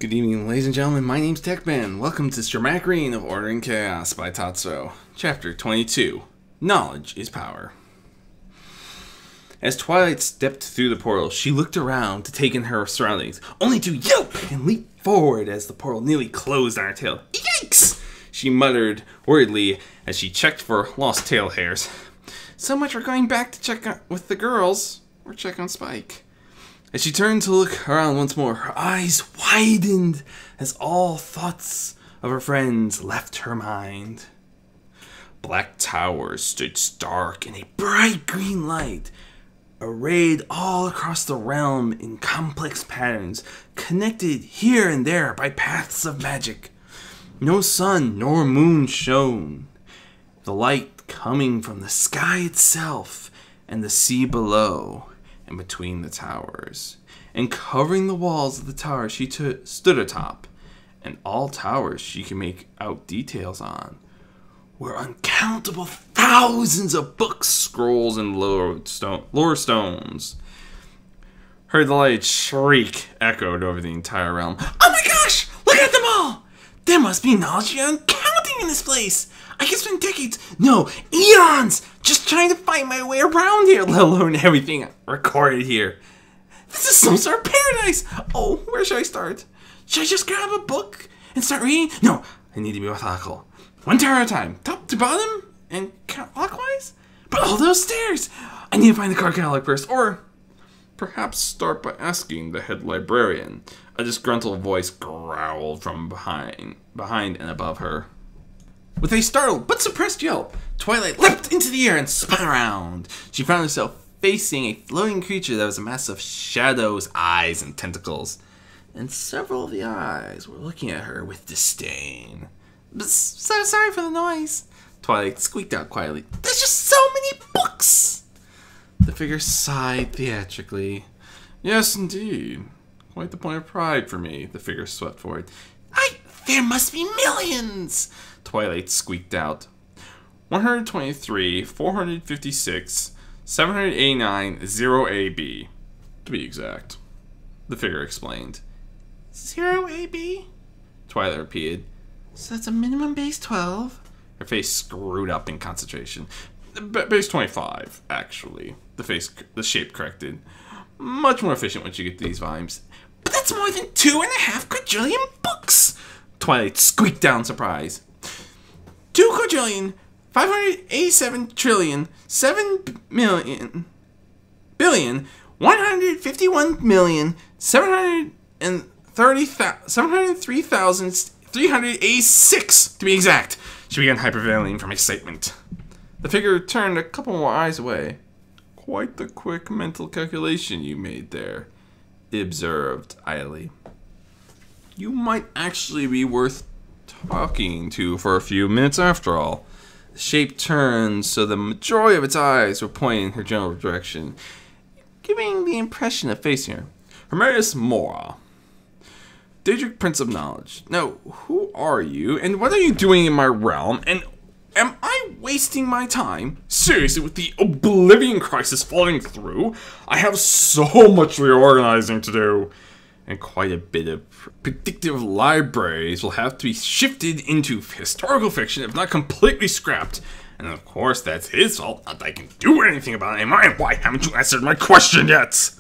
Good evening, ladies and gentlemen. My name's Techman. Welcome to Dramatic Reign of Order and Chaos by Tatsuo. Chapter 22. Knowledge is Power. As Twilight stepped through the portal, she looked around to take in her surroundings, only to yelp and leap forward as the portal nearly closed on her tail. Yikes! She muttered worriedly as she checked for lost tail hairs. So much for going back to check with the girls, or check on Spike. As she turned to look around once more, her eyes widened as all thoughts of her friends left her mind. Black towers stood stark in a bright green light, arrayed all across the realm in complex patterns, connected here and there by paths of magic. No sun nor moon shone, the light coming from the sky itself and the sea below and between the towers, and covering the walls of the tower she stood atop, and all towers she could make out details on, were uncountable thousands of books, scrolls, and lore stones. Her delighted shriek echoed over the entire realm. Oh my gosh! Look at them all! There must be knowledge beyond counting in this place! I can spend decades, no, eons, just trying to find my way around here, let alone everything recorded here. This is some sort of paradise! Oh, where should I start? Should I just grab a book and start reading? No, I need to be methodical. One tower at a time, top to bottom, and clockwise? But all those stairs! I need to find the card catalog first, or perhaps start by asking the head librarian. A disgruntled voice growled from behind and above her. With a startled but suppressed yelp, Twilight leapt into the air and spun around. She found herself facing a floating creature that was a mass of shadows, eyes, and tentacles. And several of the eyes were looking at her with disdain. So sorry for the noise, Twilight squeaked out quietly. There's just so many books! The figure sighed theatrically. Yes, indeed. Quite the point of pride for me, the figure swept forward. There must be millions! Twilight squeaked out. 123, 456, 789, 0AB. To be exact. The figure explained. 0AB? Twilight repeated. So that's a minimum base 12? Her face screwed up in concentration. Base 25, actually. The shape corrected. Much more efficient once you get to these volumes. But that's more than 2.5 quadrillion books! Twilight squeaked down in surprise. 2 quadrillion, 587 trillion, 7 million, billion, 151 million, 703,386, to be exact. She began hyperventilating from excitement. The figure turned a couple more eyes away. Quite the quick mental calculation you made there, it observed idly. You might actually be worth talking to for a few minutes after all. The shape turned so the majority of its eyes were pointing in her general direction, giving the impression of facing her. Hermerius Mora, Daedric Prince of Knowledge. Now, who are you, and what are you doing in my realm, and am I wasting my time? Seriously, with the Oblivion Crisis falling through, I have so much reorganizing to do. And quite a bit of predictive libraries will have to be shifted into historical fiction, if not completely scrapped. And of course, that's his fault, not that I can do anything about it. Why haven't you answered my question yet?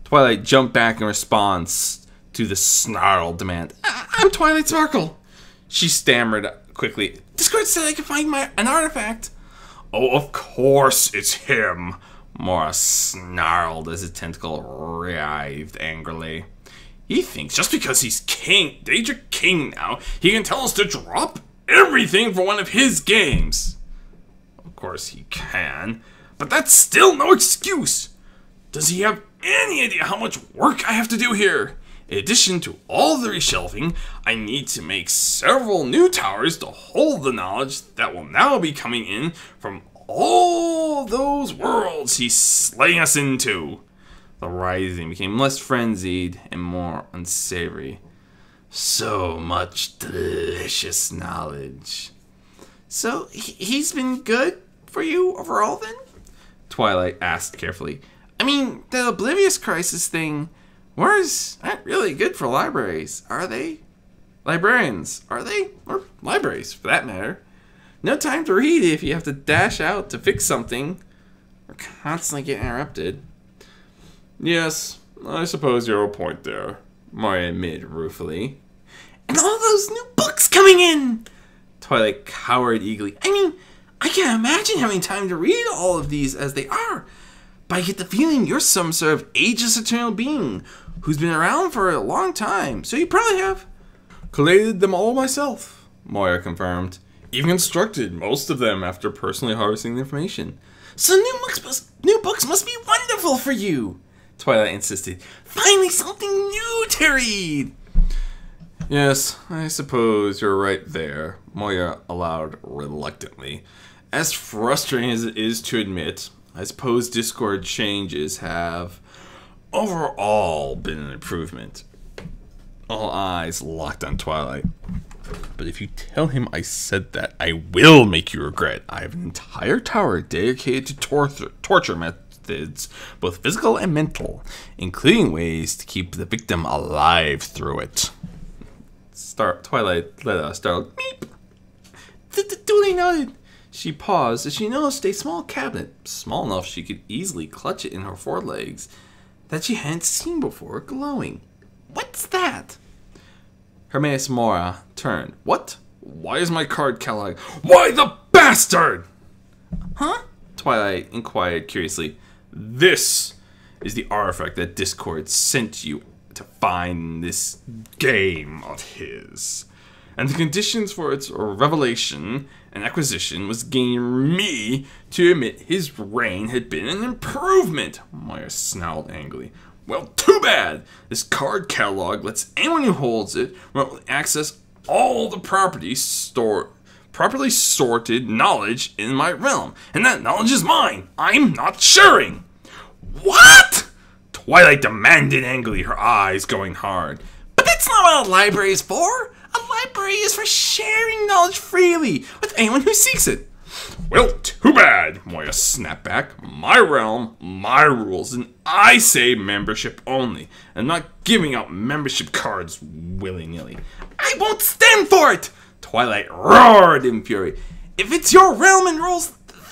Twilight jumped back in response to the snarled demand. I'm Twilight Sparkle. She stammered quickly. Discord said I could find an artifact. Oh, of course it's him. Mora snarled as his tentacle writhed angrily. He thinks just because he's king, Daedric King now, he can tell us to drop everything for one of his games. Of course he can, but that's still no excuse. Does he have any idea how much work I have to do here? In addition to all the reshelving, I need to make several new towers to hold the knowledge that will now be coming in from all those worlds he's slaying us into. The writhing became less frenzied and more unsavory. So much delicious knowledge. So, he's been good for you overall then? Twilight asked carefully. I mean, the Oblivious Crisis thing, Words aren't really good for libraries, are they? Librarians, are they? Or libraries, for that matter. No time to read if you have to dash out to fix something, or constantly get interrupted. Yes, I suppose you have a point there, Moya admitted ruefully. And all those new books coming in! Twilight cowered eagerly. I mean, I can't imagine having time to read all of these as they are. But I get the feeling you're some sort of ageless eternal being who's been around for a long time, so you probably have. Collated them all myself, Moya confirmed. Even constructed most of them after personally harvesting the information. So new books must be wonderful for you, Twilight insisted. Finally something new to read! Yes, I suppose you're right there, Moya allowed reluctantly. As frustrating as it is to admit, I suppose Discord changes have overall been an improvement. All eyes locked on Twilight. But if you tell him I said that, I will make you regret. I have an entire tower dedicated to torture methods, both physical and mental, including ways to keep the victim alive through it. Twilight let a startled meep. Duly noted. She paused as she noticed a small cabinet, small enough she could easily clutch it in her forelegs, that she hadn't seen before, glowing. What's that? Hermaeus Mora turned. What? Why is my card catalog? Why the bastard? Huh? Twilight inquired curiously. This is the artifact that Discord sent you to find this game of his. And the conditions for its revelation and acquisition was getting me to admit his reign had been an improvement, Moya snarled angrily. Well, too bad! This card catalog lets anyone who holds it remotely access all the properly sorted knowledge in my realm, and that knowledge is mine! I'm not sharing! What? Twilight demanded angrily, her eyes going hard. But that's not what a library is for! A library is for sharing knowledge freely with anyone who seeks it. Well, too bad, Moya snapped back. My realm, my rules, and I say membership only. I'm not giving out membership cards willy-nilly. I won't stand for it! Twilight roared in fury. If it's your realm and rules,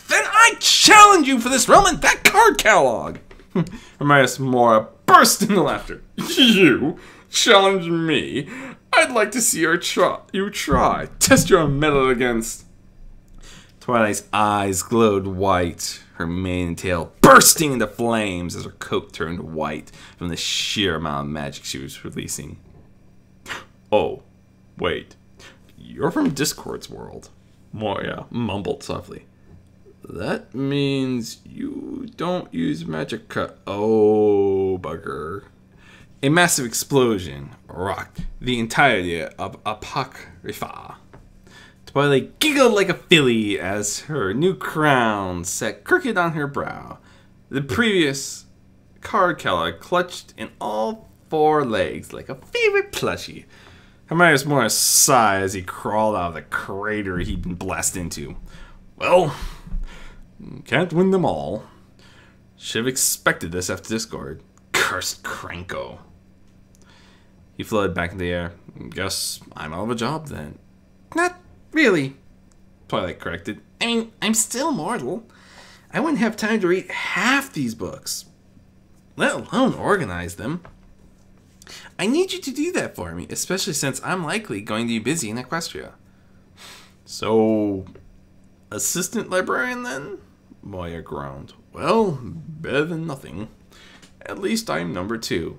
then I challenge you for this realm and that card catalog. Hermaeus Mora burst into laughter. You challenge me? I'd like to see you try. Test your mettle against... Twilight's eyes glowed white, her mane and tail bursting into flames as her coat turned white from the sheer amount of magic she was releasing. Oh, wait. You're from Discord's world, Moya mumbled softly. That means you don't use magicka. Oh, bugger. A massive explosion rocked the entirety of Apocrypha. Twilight giggled like a filly as her new crown sat crooked on her brow. The previous card catalog clutched in all four legs like a favorite plushie. Hermaeus Mora sighed as he crawled out of the crater he'd been blasted into. Well, can't win them all. Should have expected this after Discord. Cursed Cranko. He floated back in the air. Guess I'm out of a job then. Not really, Twilight corrected. I mean, I'm still mortal. I wouldn't have time to read half these books, let alone organize them. I need you to do that for me, especially since I'm likely going to be busy in Equestria. So, assistant librarian then? Moya groaned. Well, better than nothing. At least I'm number 2.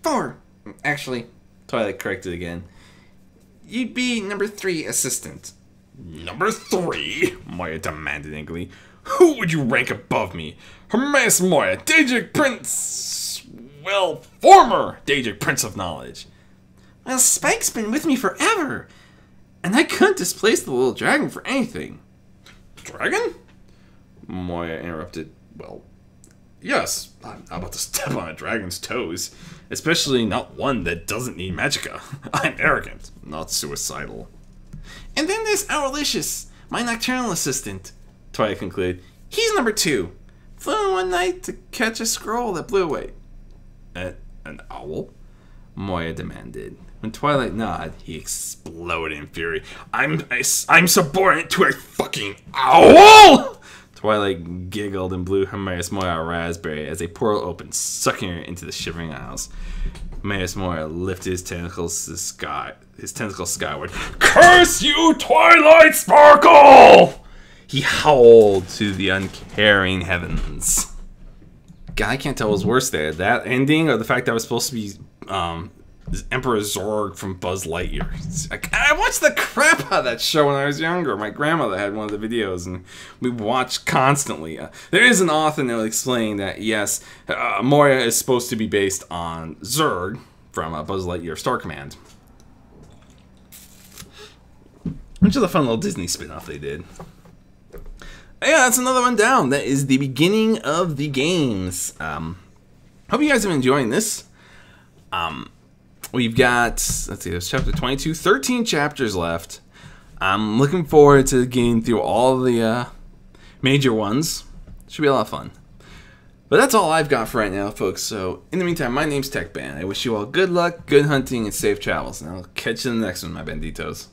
4, actually, Twilight corrected again. You'd be number 3 assistant. Number 3? Moya demanded angrily. Who would you rank above me? Hermaeus Mora, Daedric Prince... Well, former Daedric Prince of Knowledge. Well, Spike's been with me forever. And I couldn't displace the little dragon for anything. Dragon? Moya interrupted. Well, yes, I'm not about to step on a dragon's toes. Especially not one that doesn't need magicka. I'm arrogant, not suicidal. And then there's Aurelicious, my nocturnal assistant, Twilight concluded. He's number 2. Flew in one night to catch a scroll that blew away. An owl? Moya demanded. When Twilight nodded, he exploded in fury. I'm subordinate to a fucking owl! Twilight giggled and blew Hermaeus Moya a raspberry as a portal opened, sucking her into the Shivering Isles. Hermaeus Moya lifted his tentacles to the sky, skyward. Curse you, Twilight Sparkle! He howled to the uncaring heavens. God, I can't tell what was worse there. That ending or the fact that I was supposed to be Emperor Zorg from Buzz Lightyear. I watched the crap out of that show when I was younger. My grandmother had one of the videos and we watched constantly. There is an author note explaining that, yes, Moya is supposed to be based on Zurg from Buzz Lightyear Star Command. Which is a fun little Disney spin-off they did. Yeah, that's another one down. That is the beginning of the games. Hope you guys have been enjoying this. We've got, let's see, there's chapter 22, 13 chapters left. I'm looking forward to getting through all the major ones. Should be a lot of fun. But that's all I've got for right now, folks. So, in the meantime, my name's TechBan. I wish you all good luck, good hunting, and safe travels. And I'll catch you in the next one, my benditos.